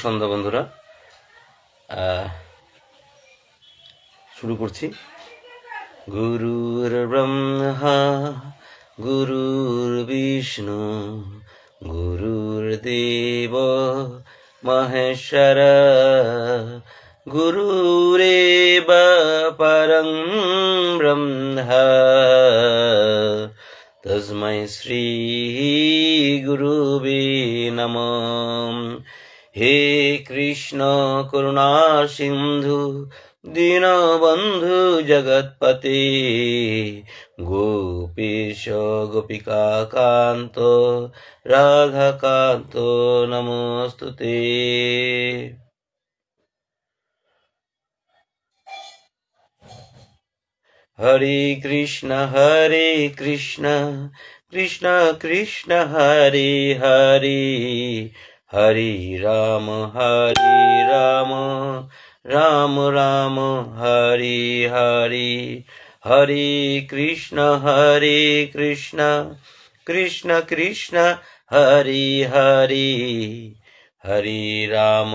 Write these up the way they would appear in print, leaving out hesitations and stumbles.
সন্ধ্যা বন্ধুরা, শুরু করছি। গুরুর ব্রহ্মা গুরুর বিষ্ণু গুরুর্দেব মহেশ্বর গুরুরেব পরং ব্রহ্ম তস্मै শ্রী গুরুবে নমঃ। হে কৃষ্ণ করুণা সিন্ধু দীনবন্ধু জগৎপতে গোপীশ গোপিকা কান্ত রাধাকান্ত নমস্তুতে। হরে কৃষ্ণ কৃষ্ণ কৃষ্ণ হরে হরে, হরে রাম রাম রাম হরে হরে, হরে কৃষ্ণ কৃষ্ণ কৃষ্ণ হরে হরে, হরে রাম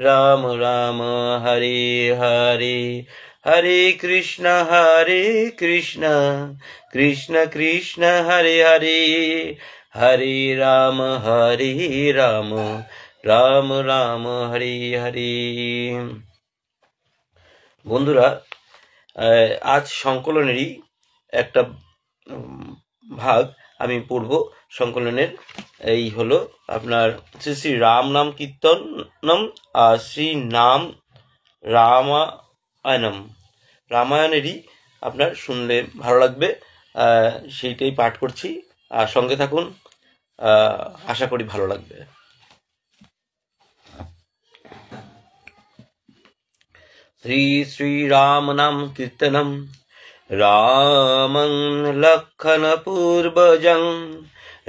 রাম রাম হরে হরে, হরে কৃষ্ণ কৃষ্ণ কৃষ্ণ হরে হরে, হরে রাম রাম রাম হরে হরে। বন্ধুরা, আজ সংকলনেরই একটা ভাগ আমি পড়ব। সংকলনের এই হলো আপনার শ্রী শ্রী রাম নাম কীর্তনম আর শ্রী নাম রামায়ণেরই আপনার শুনলে ভালো লাগবে, সেইটাই পাঠ করছি। আর সঙ্গে থাকুন, আশা করি ভালো লাগবে। শ্রী শ্রী রাম নাম কীর্তনম রামং লক্ষণ পূর্বজং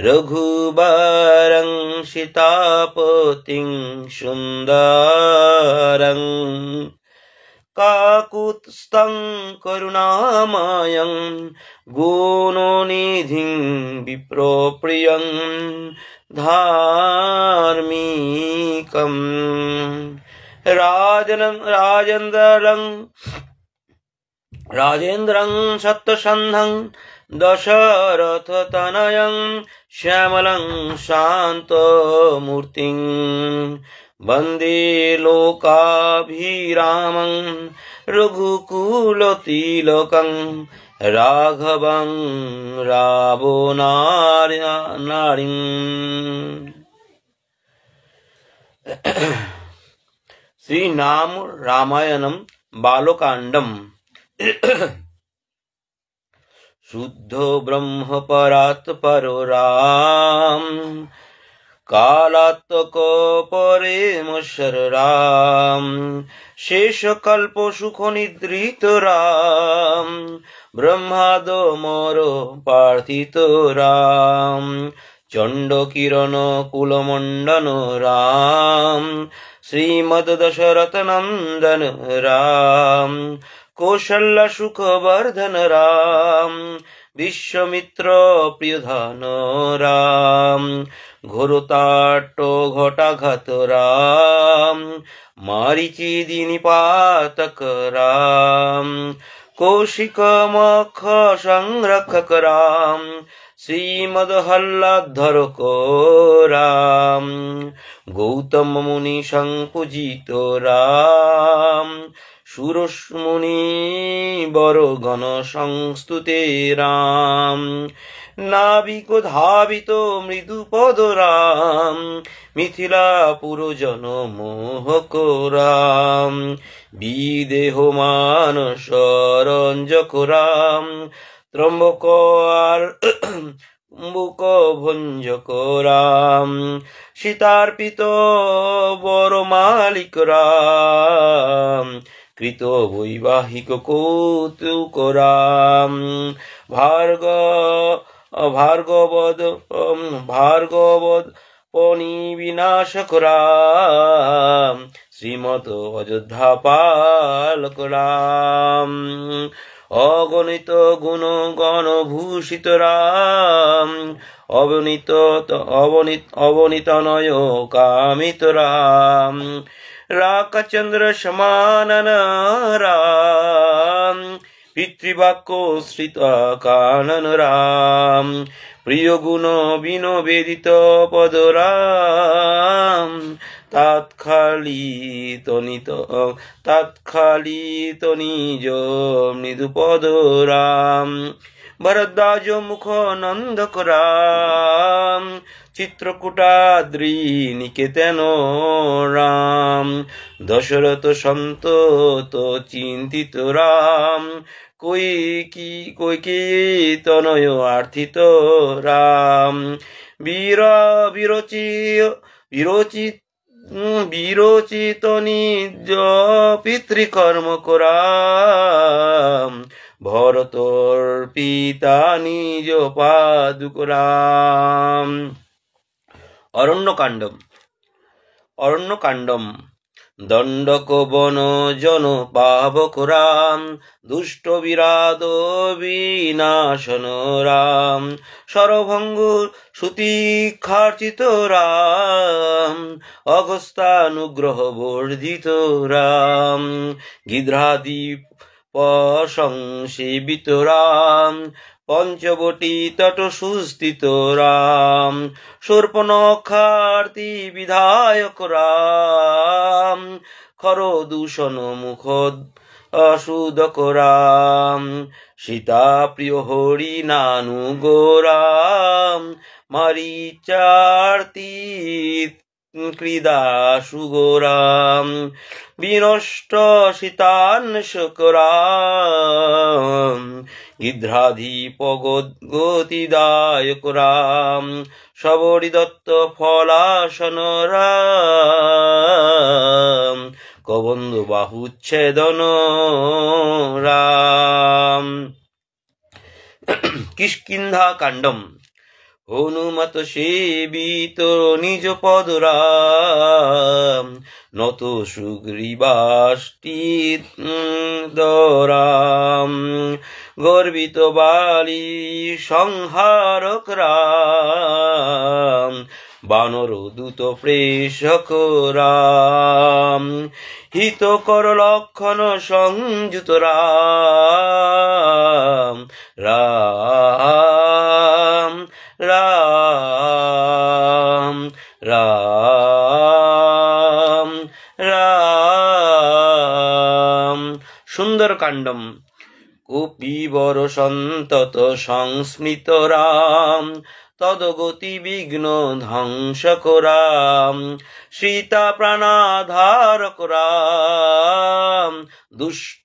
রঘুবরং সীতাপতিং সুন্দরং কাকুৎস্থং করুণাময়ং গুণনিধিং বিপ্রপ্রিয়ং ধার্মিকং রাজেন্দ্রং সত্যসন্ধং দশরথতনয়ং শ্যামলং শান্তমূর্তিং বন্দে লোকাভিরামং রঘুকুলতিলকং রাঘবং রাবণারিং। শ্রী নাম রামায়ণম বালকাণ্ডম শুদ্ধ ব্রহ্ম পরাৎ পরো রাম কালাত্মক পরেমশ্বর রাম শেষকল্প সুখ নিদ্রিত রাম ব্রহ্মাদ মর পার্থিত রাম চণ্ড কিরণ কুলমণ্ডন রাম শ্রীমদ দশরথ নন্দন রাম কৌশল্য সুখবর্ধন রাম বিশ্বমিত্র প্রিয়ধন রাম ঘোরতাট্ট ঘটাঘাত রাম মারিচি দিনিপাতক রাম কৌশিক মখ সংরক্ষক রাম শ্রীমদ হল্লাধরক রাম গৌতম মুনি সংপূজিত রাম সুরসমুনি বর গণ সংস্তুতে রাম নাবিক ধাবিত মৃদুপদ রাম মিথিলাপুর মোহক রাম বিদেহ মানস রঞ্জক রাম ত্রম্বক আর মুক ভঞ্জক রাম সীতার্পিত বড় মালিক রাম কৃত বৈবাহিক কৌতুক রাম ভার্গবদ পণিবিনাশক রাম শ্রীমত অযোধ্যা পালক রাম অগণিত গুণ গণ ভূষিত রাম, অবনীত নয় কামিত রাম, রাকচন্দ্র সমানন রাম, পিতৃবাক্য শ্রিত কানন রাম, প্রিয় গুণ বিনোবেদিত পদ রাম, তৎখালিত নিজ মৃদুপদ রাম, ভরদ্বাজ মুখ নন্দক রাম, চিত্রকূটাদ্রি নিকেতন রাম, দশরথ সন্তত চিন্তিত রাম, কৈকি তনয় আর্থিত রাম, বিরচিত নিজ পিতৃকর্ম করাম, ভরতর পিতা নিজ পাদুক রাম। অরণ্যকাণ্ডম দণ্ডক বন জন পাবক রাম, দুষ্ট বিরাদ বিনাশন রাম, সরভঙ্গ সুতীক্ষার্চিত রাম, অগস্তানুগ্রহ বর্ধিত রাম, গিধ্রাদীপ সংসেবিত রাম, পঞ্চবটী তট সুস্থিত রাম, শূর্পণখার্তি বিধায়ক রাম, খর দূষণ মুখ অসুদক রাম, সীতা প্রিয় হরি নানু গোরাম, মারিচার্তি ক্রীদাসু গোরাম, বিনষ্ট সীতান্বেষক রাম, গিধ্রাধিপ গতিদায়ক রাম, শবরী দত্ত ফলাসন রাম, কবন্ধু বাহুচ্ছেদন রাম। কিষ্কিন্ধা কাণ্ডম হনুমত সেবিত নিজ পদ রাম, নত সুগ্রীবাষ্টি দরাম, গর্বিত বালি সংহারক রাম, বানর দূত প্রেষক রাম, হিতকর লক্ষণ সংযুত রাম, রাম রাম রাম রাম। সুন্দরকাণ্ডম কপিবর সন্তত সংস্মৃত রাম, তদগতি বিঘ্ন ধ্বংসক রাম, সীতা প্রাণাধারক রাম, দুষ্ট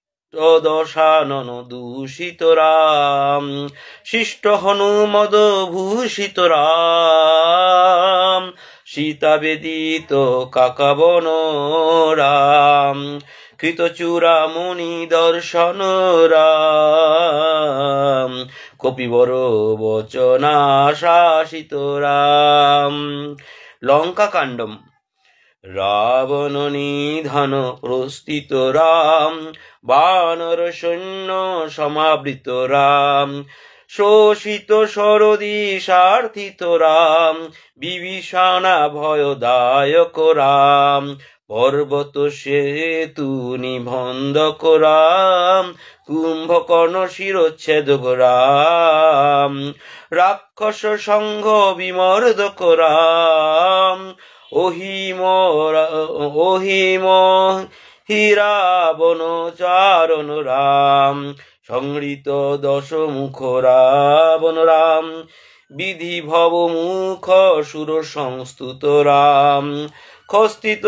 দশানন দূষিত রাম, শিষ্ট হনুমদ ভূষিত রাম, সীতা বেদিত কাকাবন রাম, কৃতচূড়ামণি দর্শন রাম, কপিবর বচনাশাসিত রাম। লঙ্কাকাণ্ডম রাবণ নিধন প্রস্थित রাম, বানর সৈন্য সমাবৃত রাম, শোষিত সরদি সার্থিত রাম, বিভীষণা ভয়দায়ক রাম, পর্বত সেতু নিবন্ধক রাম, কুম্ভকর্ণ শিরচ্ছেদক রাম, রাক্ষস সংঘ বিমর্দক রাম, অহিম হীরাবন চারণ রাম, সংহৃত দশমুখ রাবণ রাম, বিধি ভব মুখ সুর সংস্তুত রাম, খস্তিত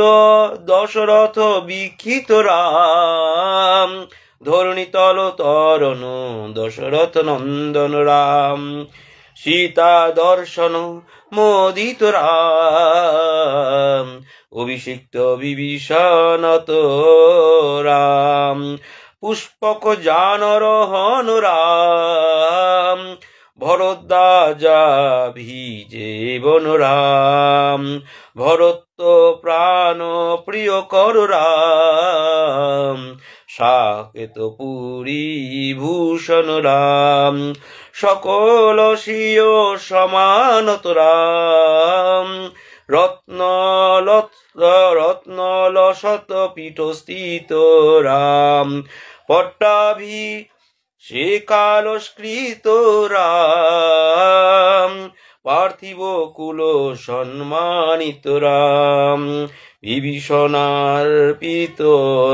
দশরথ বিক্ষিত রাম, ধরণীতল তরণ দশরথ নন্দন রাম, সীতা দর্শন মোদিত রাম, অভিষিক্ত বিভীষণত রাম, পুষ্পক জানরহন রাম, ভরদ্বাজা ভিজে বন রাম, ভরত প্রাণ প্রিয় কর রাম, সাকেত পুরী ভূষণ রাম, সকল স্বীয় সমানত রাম, রত্নলসত পীঠস্থিত রাম, পট্টাভি সে কালস্কৃত রাম, পার্থিব কুল সম্মানিত রাম, বিভীষণার্পিত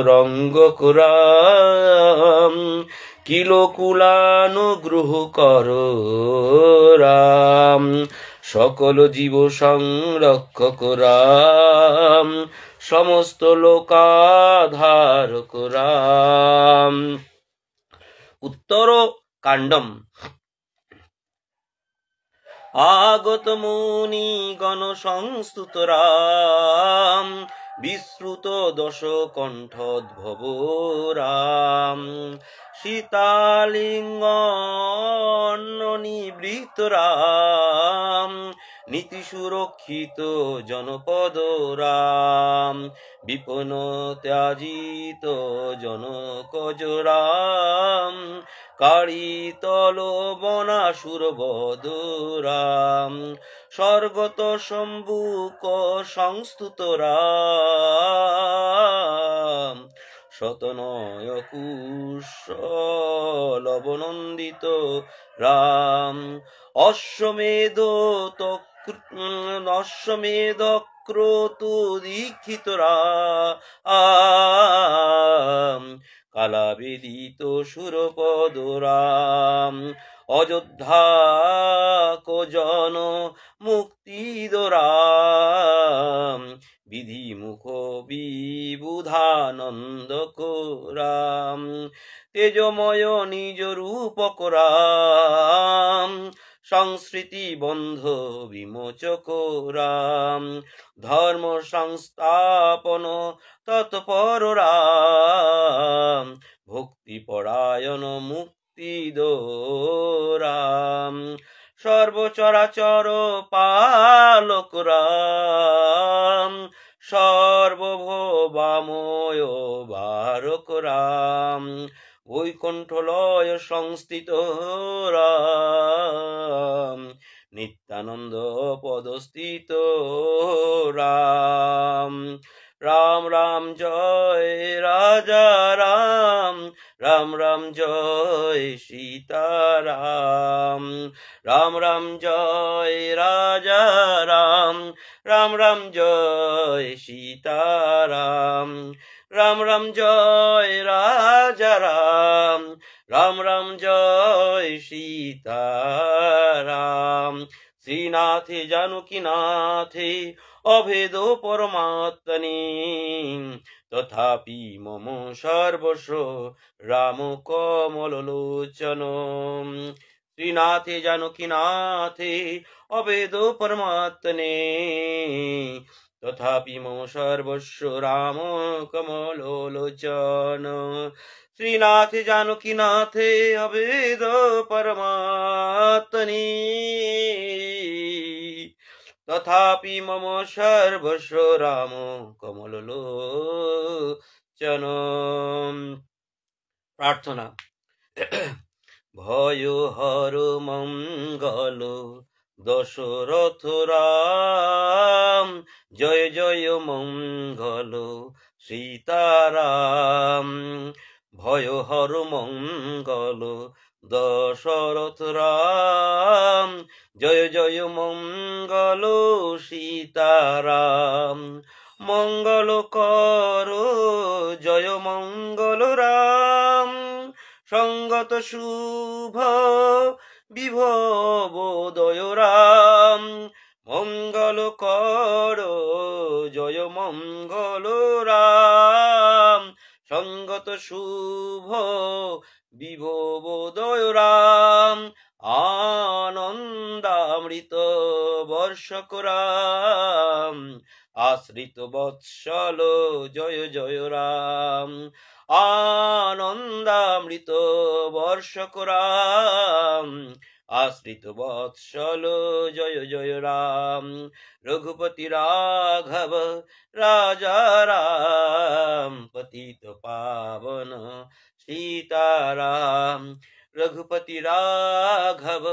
রঙ্গক রাম, কিলকুলানুগ্রহ কর রাম, সকল জীব সংরক্ষক রাম, সমস্ত লোকাধারক রাম। উত্তর কাণ্ডম। আগত মুনি গণ সংস্তুত রাম, বিশ্রুত দশ কণ্ঠোদ্ভব রাম, সীতালিঙ্গ নিবৃত রাম, নীতি সুরক্ষিত জনপদ রাম, বিপন ত্যাজিত জনকজ রাম, কারিতল বনাসুর বদ রাম, স্বর্গত শম্ভুক সংস্তুত রাম, শতনয় কুশলবনন্দিত রাম, অশ্বমেধ ক্রতু দীক্ষিত রাম, কালাবেদিত সুরপদ রাম, অযোধ্যা কোজন মুক্তিদ রাম, বিধিমুখ বিবুধানন্দক রাম, তেজময় নিজ রূপক রাম, সংস্কৃতি বন্ধ বিমোচক রাম, ধর্ম সংস্থাপন তৎপর রাম, ভক্তিপরায়ণ মুক্তিদ রাম, সর্বচরাচর পালক রাম, সর্বভৌবাময় বারক রাম, বৈকুণ্ঠলয় সংস্থিত রাম, নিত্যানন্দ পদস্থিত রাম, রাম রাম জয় রাজা রাম, রাম রাম জয় সীতারাম, রাম রাম জয় রাজা রাম, রাম রাম জয় সীতারাম, রাম রাম জয় রাজা রাম, রাম রাম জয় সীতারাম। শ্রীনাথে জানকীনাথে অভেদ পরমাত্মনে, তথাপি মম সর্বস্ব রাম কমল লোচন। শ্রীনাথে জানকীনাথে অভেদ পরমাত্মনে, তথাপি মম সর্বস্ব রাম কমল লোচন। শ্রীনাথে জানকীনাথে অভেদ পরমাত্মনে, তথাপি মম সর্বস্ব রাম কমল লোচন। প্রার্থনা। ভয় হর মঙ্গল দশরথ রাম, জয় জয় মঙ্গল সীতারাম, ভয় হর মঙ্গল দশরথ রাম, জয় জয় মঙ্গল সীতারাম, মঙ্গল কর জয় মঙ্গল রাম, সঙ্গত শুভ বিভবোদয় রাম, মঙ্গল কর জয় মঙ্গল রাম, সঙ্গত শুভ বিভবোদয় রাম, আনন্দামৃত বর্ষক রাম, আশ্রিত বৎসল জয় জয় রাম, আনন্দামৃত বর্ষক রাম, আশ্রিত বৎসল জয় জয় রাম, রঘুপতি রাঘব রাজা রাম, পতিত পাবন रघुपति राघव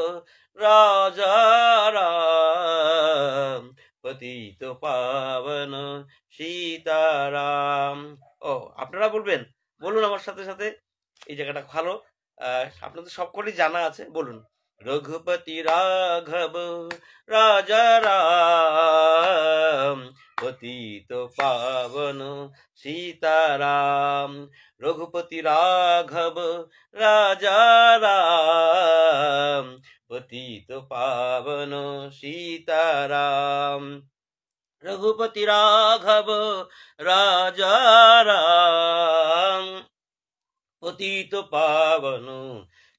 राजा राम पतित पावन সীতারাম। ও আপনারা বলবেন, বলুন আমার সাথে সাথে, এই জায়গাটা ভালো। আপনাদের সবকটি জানা আছে, বলুন। রঘুপতি রাঘব রাজা রাম পতিত পাবন সীতারাম। রঘুপতি রাঘব রাজা রাম পতিত পাবন সীতারাম। रघुपति राघव राजा राम पतित पावन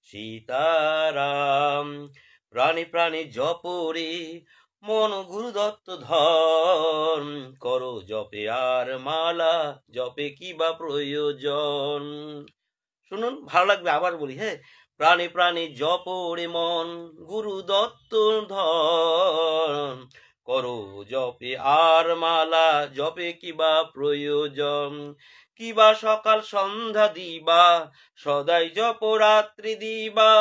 সীতারাম। প্রাণী প্রাণী জপরে মন গুরু দত্ত ধন করো জপে আর মালা জপে কি বা প্রয়োজন। শুনুন, ভালো লাগবে, আবার বলি। হ্যাঁ, প্রাণী প্রাণী জপরে মন গুরু দত্ত ধন করো জপে আর মালা জপে কিবা প্রয়োজন। কিবা সকাল সন্ধ্যা দিবা সদাই জপ রাত্রি দিবা।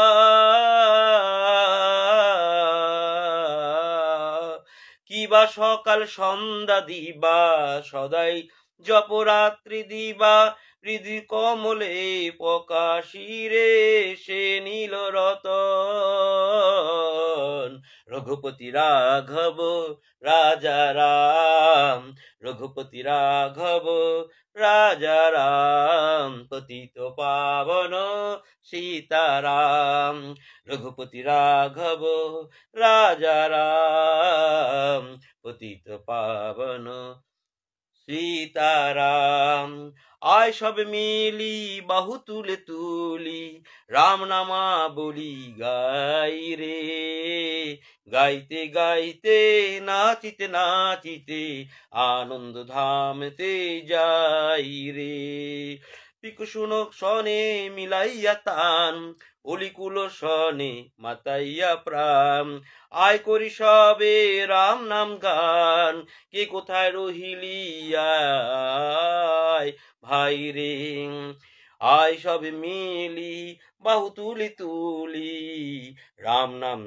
কিবা সকাল সন্ধ্যা দিবা সদাই জপ রাত্রি দিবা। হৃদি কমলে প্রকাশিরে সে নীল রতন। রঘুপতি রাঘব রাজা রাম রঘুপতি রাঘব রাজা রাম পতিত পাবন সীতারাম। রঘুপতি রাঘব রাজা রাম পতিত পাবন সীতারাম। আয় সব মিলি বাহু তুলে তুলি রাম নামা বলি গাই রে। গাইতে গাইতে নাচিতে নাচিতে আনন্দ ধামতে যাই রে। পিকুশুনক সনে মিলাইয়া তান অলিকুল সনে মাতাইয়া প্রাণ। আয় করি সবে রাম নাম গান কে কোথায় রহিলি আয় ভাই রে। আয় সব মিলি বাহু তুলি তুলি রাম নাম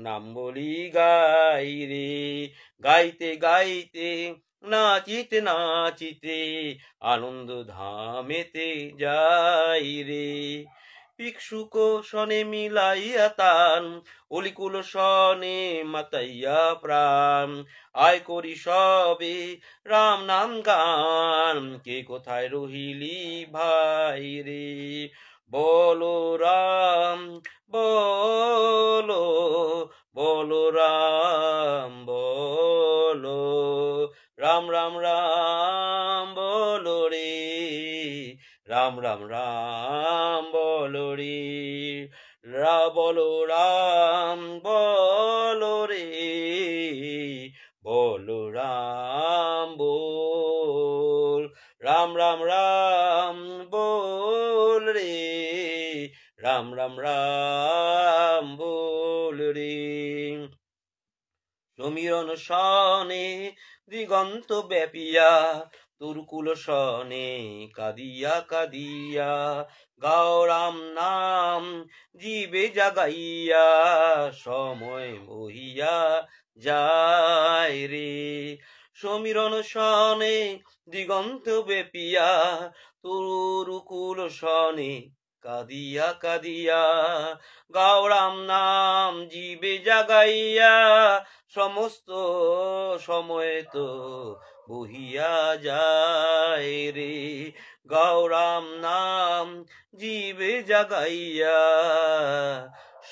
নাম বলি গাই রে। গাইতে গাইতে নাচিতে নাচিতে আনন্দ ধামেতে যাই রে। ভিক্ষুক সনে মিলাইয়া তান অলিকুল সনে মাতাইয়া প্রাণ। আয় করি সবে রাম নাম গান কে কোথায় রহিলি ভাই রে। বলো রাম বলো বলো রাম বলো রাম রাম রাম বলো রে। রাম রাম রাম বলো রে। বলো রাম বলো রে। বলো রাম বল রাম রাম রাম বল রে। রাম রাম রাম বল রে। সমীরণ সনে দিগন্ত ব্যাপিয়া তুরকুল সনে কাদিয়া কাদিয়া গাও রাম নাম জীবে জাগাইয়া সময় বহিয়া যায় রে। সমীরণ সনে দিগন্ত ব্যাপিয়া তুরকুল সনে কাদিয়া কাদিয়া গাও রাম নাম জীবে জাগাইয়া সমস্ত সময় তো বহিয়া যায় রে। গাও রাম নাম জীবে জাগাইয়া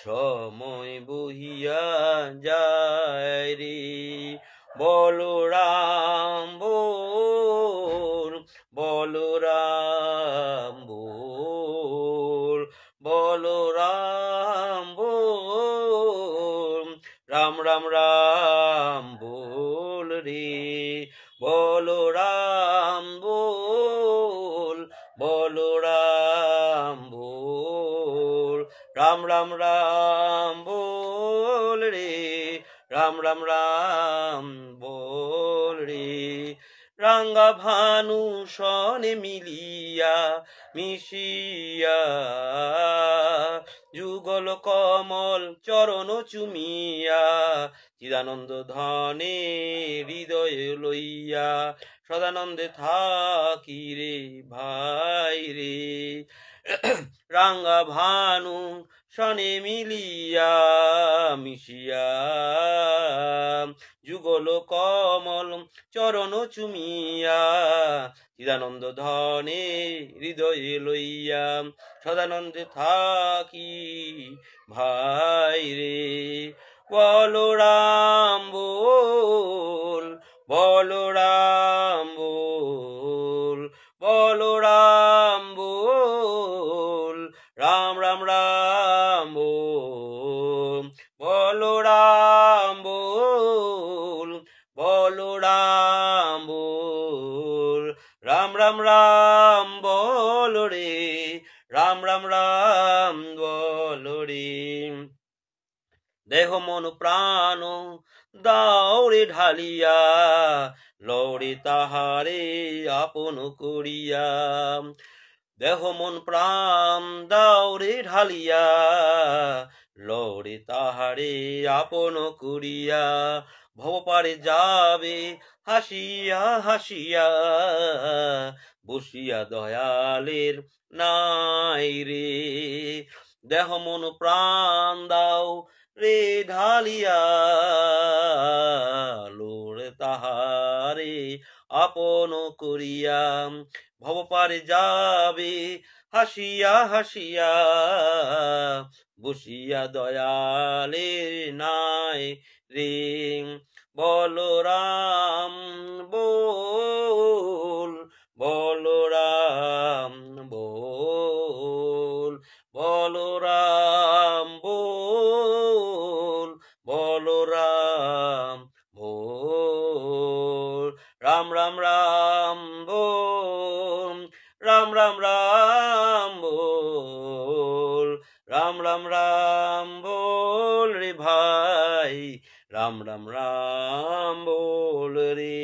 সময় বহিয়া যায় রে। বলো রাম বল বলো রাম বল বলো রাম বল রাম রাম রাম বল রে। বলো রাম বল বলো রাম বল রাম রাম রাম বল রে। রাম রাম রাম বল রে। রাঙ্গা ভানু সনে মিলিয়া মিশিয়া যুগল কমল চরণ চুমিয়া চিদানন্দ ধনে হৃদয়ে লইয়া সদানন্দে থাকি রে ভাই রে রাঙ্গা ভানু সনে মিলিয়া মিশিয়া যুগল কমল চরণ চুমিয়া চিদানন্দ ধনে হৃদয়ে লইয়া সদানন্দে থাকি ভাই রে বলো রাম বল বলো রাম বল বলো রাম বল রাম রাম রাম বল বলো রাম বল বলো রাম বল রাম রাম রাম বলো রে রাম রাম রাম বলো রে দেহ মন প্রাণ দাওরে ঢালিয়া লড়ে তাহারে আপন করিয়া দেহ মন প্রাণ দাওরে ঢালিয়া লড়ে তাহারে আপন করিয়া ভবপারে যাবে হাসিয়া হাসিয়া বসিয়া দয়ালের নাই রে দেহ মন প্রাণ দাও রে ঢালিয়া লোড়ে তাহারে আপন করিয়া ভবপারে যাবে হাসিয়া হাসিয়া বসিয়া দয়ালের নাই রে বলো রাম বল বলো রাম বল বলো রাম বল বলো রাম বল রাম রাম রাম বল রাম রাম রাম বল রাম রাম রাম বল রে ভাই রাম রাম রাম বল রে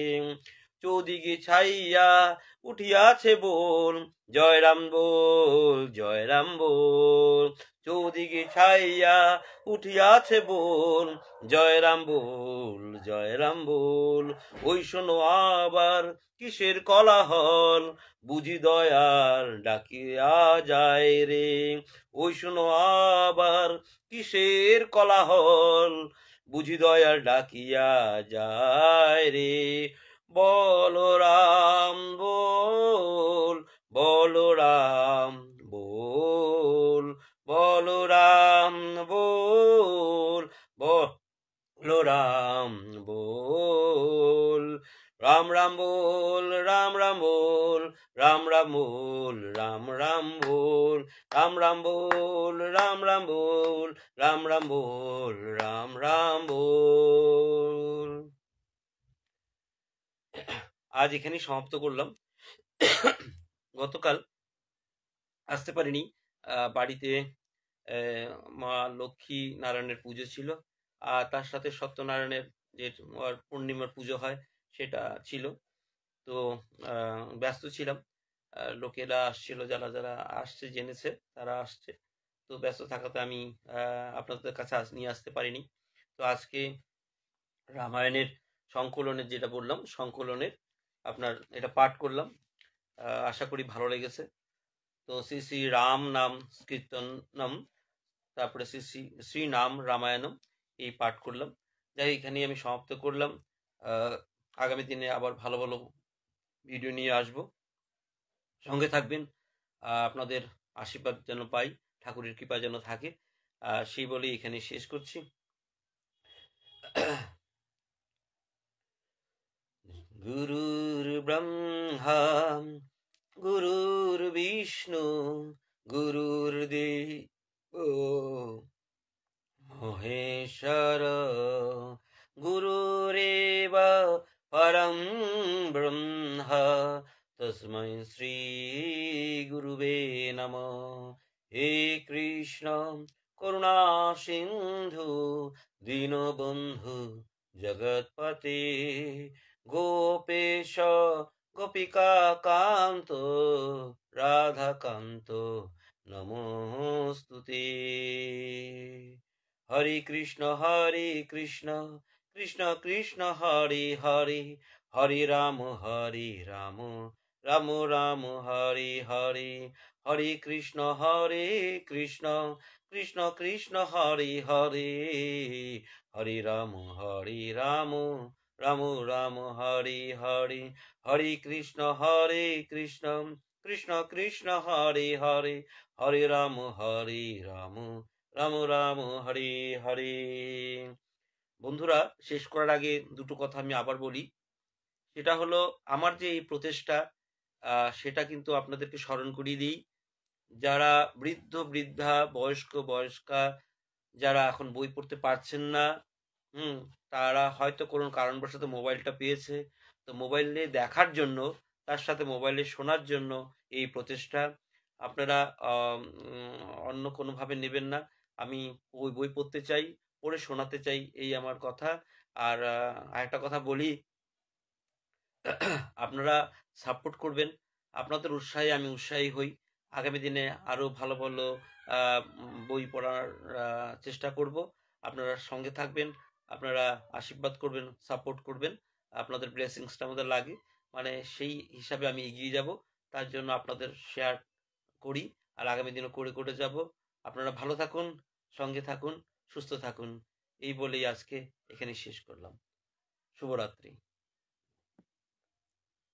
চৌদিকে ছাইয়া উঠিয়াছে বল জয় রাম বল জয় রাম বল চৌদিকে ছাইয়া উঠিয়াছে বল জয় রাম বল জয় রাম বল ওই শোনো আবার কিসের কোলাহল বুঝি দয়াল ডাকিয়া যায় রে ওই শোনো আবার কিসের কোলাহল বুঝি দয়াল ডাকিয়া যায় রে বলো রাম বল বলো রাম বল বলো রাম বল বলো রাম বল রাম রাম বল রাম রাম বল রাম রাম বল রাম রাম বল রাম রাম বল রাম রাম বল রাম রাম বল রাম রাম বল আজ এখানেই সমাপ্ত করলাম গতকাল আসতে পারিনি বাড়িতে মা লক্ষ্মী নারায়ণের পুজো ছিল আর তার সাথে সত্যনারায়ণের যে পূর্ণিমার পুজো হয় সেটা ছিল তো ব্যস্ত ছিলাম লোকেরা আসছিল যারা যারা আসছে জেনেছে তারা আসছে তো ব্যস্ত থাকাতে আমি আপনাদের কাছে নিয়ে আসতে পারিনি তো আজকে রামায়ণের সংকলনের যেটা বললাম সংকলনের আপনার এটা পাঠ করলাম আশা করি ভালো লেগেছে তো শ্রী শ্রী রাম নাম কীর্তনম তারপরে শ্রী শ্রী শ্রী নাম রামায়ণম এই পাঠ করলাম যাই এখানেই আমি সমাপ্ত করলাম আগামী দিনে আবার ভালো ভালো ভিডিও নিয়ে আসব সঙ্গে থাকবেন আপনাদের আশীর্বাদ যেন পাই ঠাকুরের কৃপা যেন থাকে সেই বলেই এখানে শেষ করছি গুরুর ব্রহ্মা গুরুর বিষ্ণু গুরুর দেব মহেশ্বর গুরুরেব পরম ব্রহ্মা তস্मै শ্রী গুরুবে নমঃ হে কৃষ্ণ করুণা সিন্ধু দীনবন্ধু জগৎপতে গোপেশ গোপিকা কান্ত রাধাকান্ত নমস্তুতে। হরে কৃষ্ণ কৃষ্ণ কৃষ্ণ হরে হরে, হরে রাম রাম রাম হরে হরে, হরে কৃষ্ণ কৃষ্ণ কৃষ্ণ হরে হরে, হরে রাম রাম রাম হরে হরে, হরে কৃষ্ণ কৃষ্ণ কৃষ্ণ হরে হরে, হরে রাম রাম রাম হরে হরে। বন্ধুরা, শেষ করার আগে দুটো কথা আমি আবার বলি। সেটা হলো, আমার যে এই প্রচেষ্টা, সেটা কিন্তু আপনাদেরকে স্মরণ করিয়ে দিই। যারা বৃদ্ধা বয়স্কা, যারা এখন বই পড়তে পারছেন না, তারা হয়তো কোনো কারণবশত মোবাইলটা পেয়েছে, তো মোবাইলে দেখার জন্য, তার সাথে মোবাইলে শোনার জন্য এই প্রচেষ্টা। আপনারা অন্য কোনোভাবে নেবেন না। আমি ওই বই পড়তে চাই, পড়ে শোনাতে চাই, এই আমার কথা। আর আরেকটা কথা বলি, আপনারা সাপোর্ট করবেন। আপনাদের উৎসাহে আমি উৎসাহী হই। আগামী দিনে আরো ভালো ভালো বই পড়ার চেষ্টা করব। আপনারা সঙ্গে থাকবেন, আপনারা আশীর্বাদ করবেন, সাপোর্ট করবেন। আপনাদের ব্লেসিংসটা আমাদের লাগে, মানে সেই হিসাবে আমি এগিয়ে যাব। তার জন্য আপনাদের শেয়ার করি, আর আগামী দিনে করে যাব। আপনারা ভালো থাকুন, সঙ্গে থাকুন, সুস্থ থাকুন। এই বলেই আজকে এখানে শেষ করলাম। শুভরাত্রি।